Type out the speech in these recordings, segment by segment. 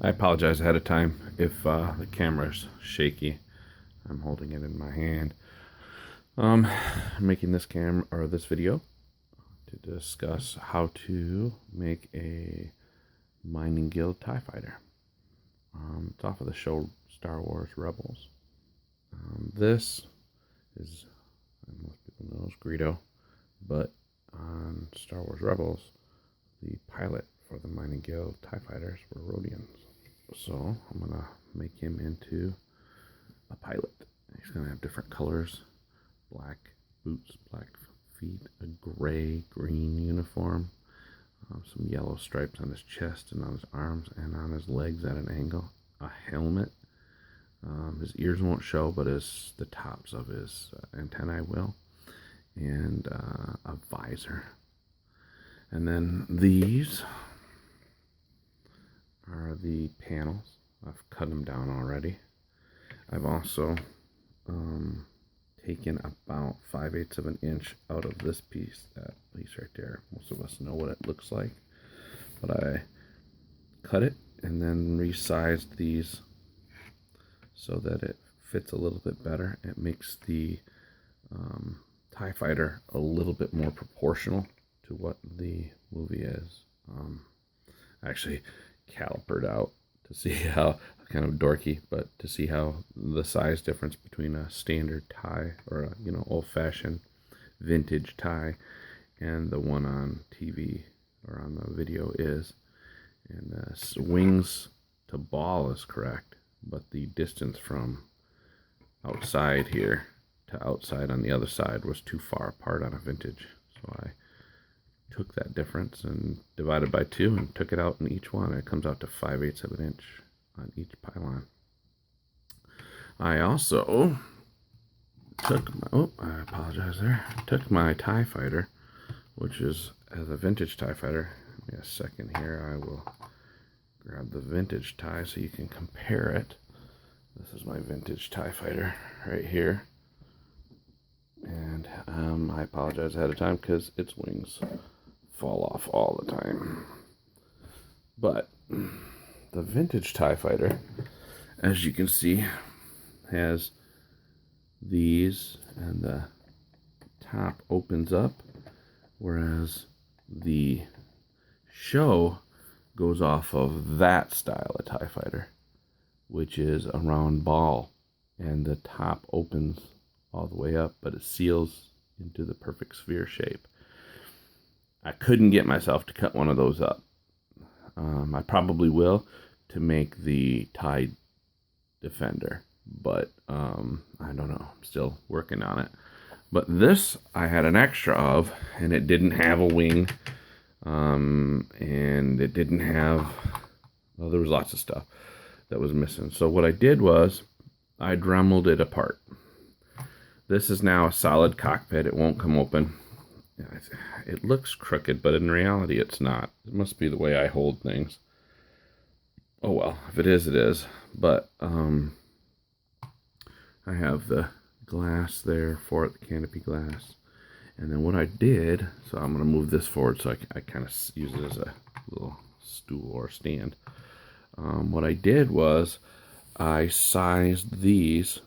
I apologize ahead of time if the camera's shaky. I'm holding it in my hand. I'm making this video to discuss how to make a Mining Guild TIE Fighter. It's off of the show Star Wars Rebels. This is, most people know, Greedo, but on Star Wars Rebels, the pilot for the Mining Guild TIE Fighters were Rodians. So I'm gonna make him into a pilot. He's gonna have different colors: black boots, black feet, a gray-green uniform, some yellow stripes on his chest and on his arms and on his legs at an angle, a helmet. His ears won't show, but the tops of his antennae will, and a visor. And then these are the panels. I've cut them down already. I've also taken about 5/8 of an inch out of this piece, that piece right there. Most of us know what it looks like, but I cut it and then resized these so that it fits a little bit better. It makes the TIE Fighter a little bit more proportional to what the movie is. Actually calipered out to see how, kind of dorky, but to see how the size difference between a standard tie or a old-fashioned vintage tie and the one on TV or on the video is. And wings to ball is correct, but the distance from outside here to outside on the other side was too far apart on a vintage, so I took that difference and divided by 2 and took it out in each one. It comes out to 5/8 of an inch on each pylon. I also took I apologize there. Took my TIE Fighter, which is as a vintage TIE Fighter. Give me a second here. I will grab the vintage TIE so you can compare it. This is my vintage TIE Fighter right here. And I apologize ahead of time because its wings fall off all the time. But the vintage TIE Fighter, as you can see, has these, and the top opens up, whereas the show goes off of that style of TIE Fighter, which is a round ball, and the top opens all the way up, but it seals into the perfect sphere shape. I couldn't get myself to cut one of those up. I probably will to make the TIE Defender, but I don't know. I'm still working on it. But this I had an extra of, and it didn't have a wing, and it didn't have, well, there was lots of stuff that was missing. So what I did was I dremeled it apart. This is now a solid cockpit. It won't come open. It looks crooked, but in reality it's not. It must be the way I hold things. Oh well, if it is, it is. But I have the glass there for it, the canopy glass. And then what I did, so I'm going to move this forward so I kind of use it as a little stool or stand. What I did was I sized these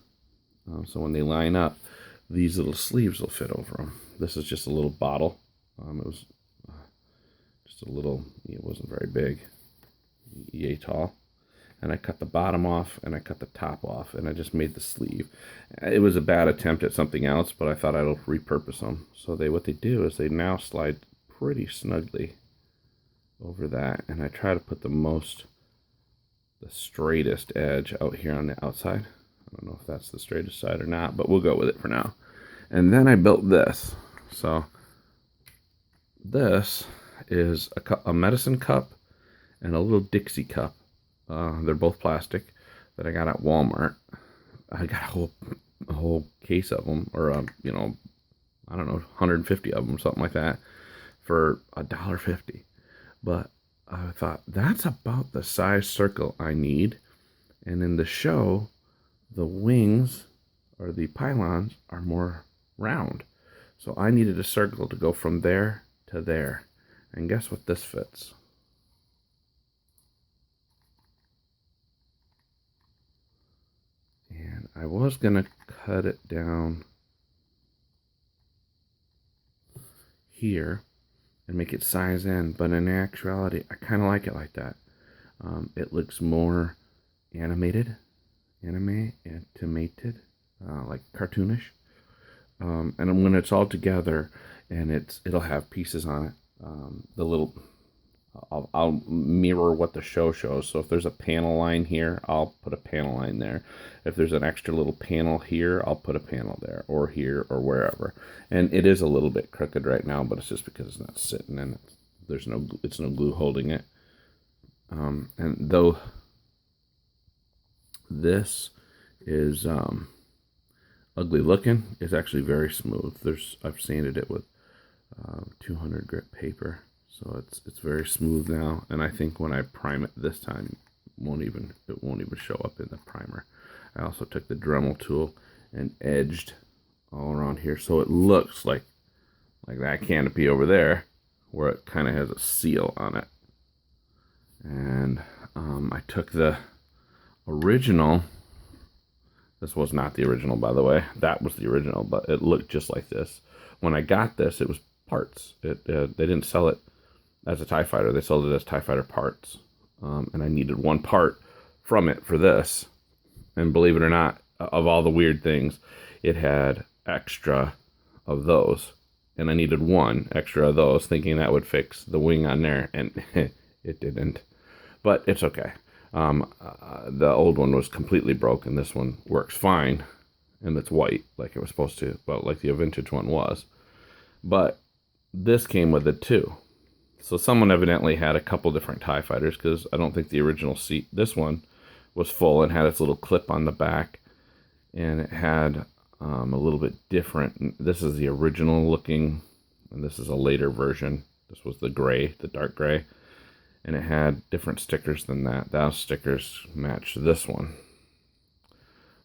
so when they line up, these little sleeves will fit over them. This is just a little bottle. It was just a little, it wasn't very big, yay tall. And I cut the bottom off and I cut the top off and I just made the sleeve. It was a bad attempt at something else, but I thought I'd repurpose them. So what they do is they now slide pretty snugly over that, and I try to put the straightest edge out here on the outside. I don't know if that's the straightest side or not, but we'll go with it for now. And then I built this. So this is a medicine cup and a little Dixie cup. They're both plastic that I got at Walmart. I got a whole case of them, or I don't know, 150 of them, something like that, for $1.50. But I thought that's about the size circle I need. And in the show, the wings or the pylons are more round. So I needed a circle to go from there to there. And guess what this fits? I was gonna cut it down here and make it size in, but in actuality, I kind of like it like that. It looks more animated, animated, like cartoonish. And when it's all together, and it'll have pieces on it. The little, I'll mirror what the show shows. So if there's a panel line here, I'll put a panel line there. If there's an extra little panel here, I'll put a panel there, or here, or wherever. And it is a little bit crooked right now, but it's just because it's not sitting in it. There's no glue holding it. And though this is ugly looking, it's actually very smooth. I've sanded it with 200 grit paper, so it's very smooth now. And I think when I prime it this time, it won't even show up in the primer. I also took the Dremel tool and edged all around here, so it looks like that canopy over there, where it kind of has a seal on it. And I took the original. This was not the original, by the way. That was the original, but it looked just like this. When I got this, it was parts. They didn't sell it as a TIE Fighter. They sold it as TIE Fighter parts. And I needed one part from it for this. And believe it or not, of all the weird things, it had extra of those. And I needed one extra of those, thinking that would fix the wing on there. And it didn't. But it's okay. The old one was completely broken. This one works fine, and it's white like it was supposed to, but like the vintage one was. But this came with it too. So someone evidently had a couple different TIE Fighters, because I don't think the original seat, this one, was full and had its little clip on the back, and it had a little bit different. This is the original looking, and this is a later version. This was the gray, the dark gray. And it had different stickers than that. Those stickers match this one.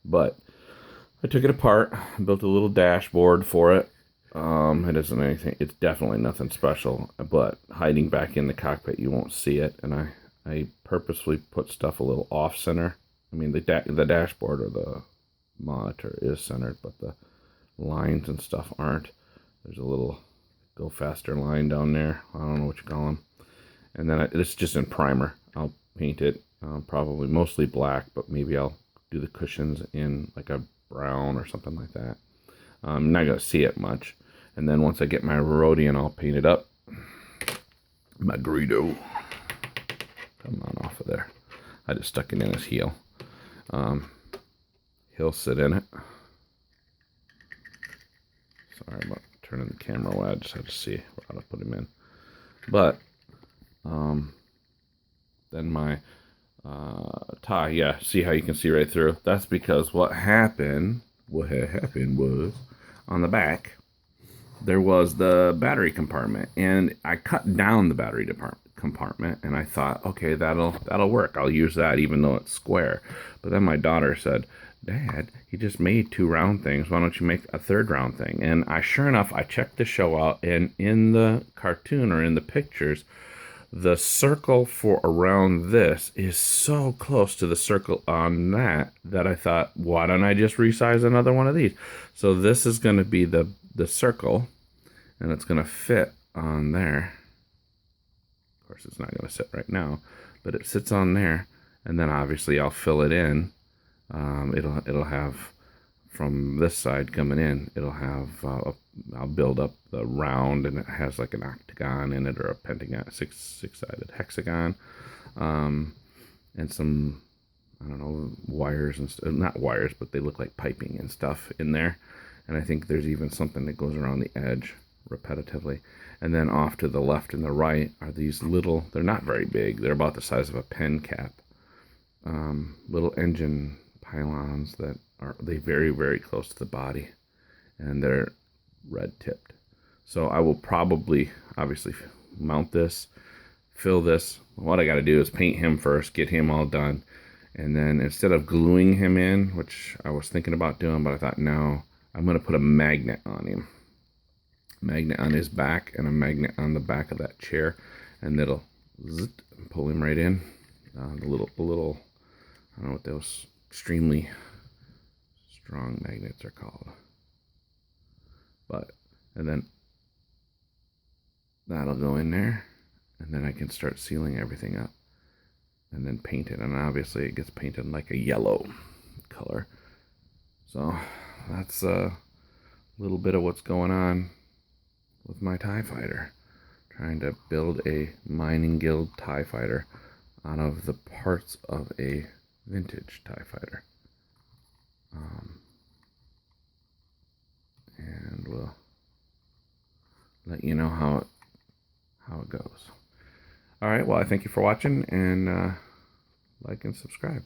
But I took it apart, built a little dashboard for it. It isn't anything, it's definitely nothing special, but hiding back in the cockpit, you won't see it. And I purposely put stuff a little off center. I mean, the dashboard or the monitor is centered, but the lines and stuff aren't. There's a little go faster line down there. I don't know what you call them. And then it's just in primer. I'll paint it probably mostly black, but maybe I'll do the cushions in like a brown or something like that. I'm not going to see it much. And then once I get my Rodian, I'll paint it up. My Greedo. Come on off of there. I just stuck it in his heel. He'll sit in it. Sorry about turning the camera away. I just had to see how to put him in. But then my tie, yeah, see how you can see right through? That's because what had happened was on the back there was the battery compartment, and I cut down the battery compartment, and I thought, okay, that'll work. I'll use that even though it's square. But then my daughter said, Dad, you just made 2 round things. Why don't you make a 3rd round thing? And sure enough, I checked the show out, and in the cartoon or in the pictures, the circle for around this is so close to the circle on that I thought, why don't I just resize another one of these? So this is going to be the circle, and it's going to fit on there. Of course, it's not going to sit right now, but it sits on there, and then obviously I'll fill it in. It'll have, from this side coming in, it'll have I'll build up the round, and it has like an octagon in it, or a pentagon, six-sided hexagon, and some, I don't know, wires and stuff. Not wires, but they look like piping and stuff in there. And I think there's even something that goes around the edge repetitively. And then off to the left and the right are these little, they're not very big, they're about the size of a pen cap, little engine pylons that are very, very close to the body, and they're red tipped. So I will probably obviously mount this, fill this. What I got to do is paint him first, get him all done, and then instead of gluing him in, which I was thinking about doing, but I thought, no, I'm going to put a magnet on him. Magnet on his back and a magnet on the back of that chair, and it'll pull him right in. The little I don't know what those extremely strong magnets are called. But, and then that'll go in there, and then I can start sealing everything up and then paint it. And obviously it gets painted like a yellow color. So that's a little bit of what's going on with my TIE fighter. Trying to build a Mining Guild TIE fighter out of the parts of a vintage TIE fighter. And we'll let you know how it goes. All right, well, I thank you for watching, and like and subscribe.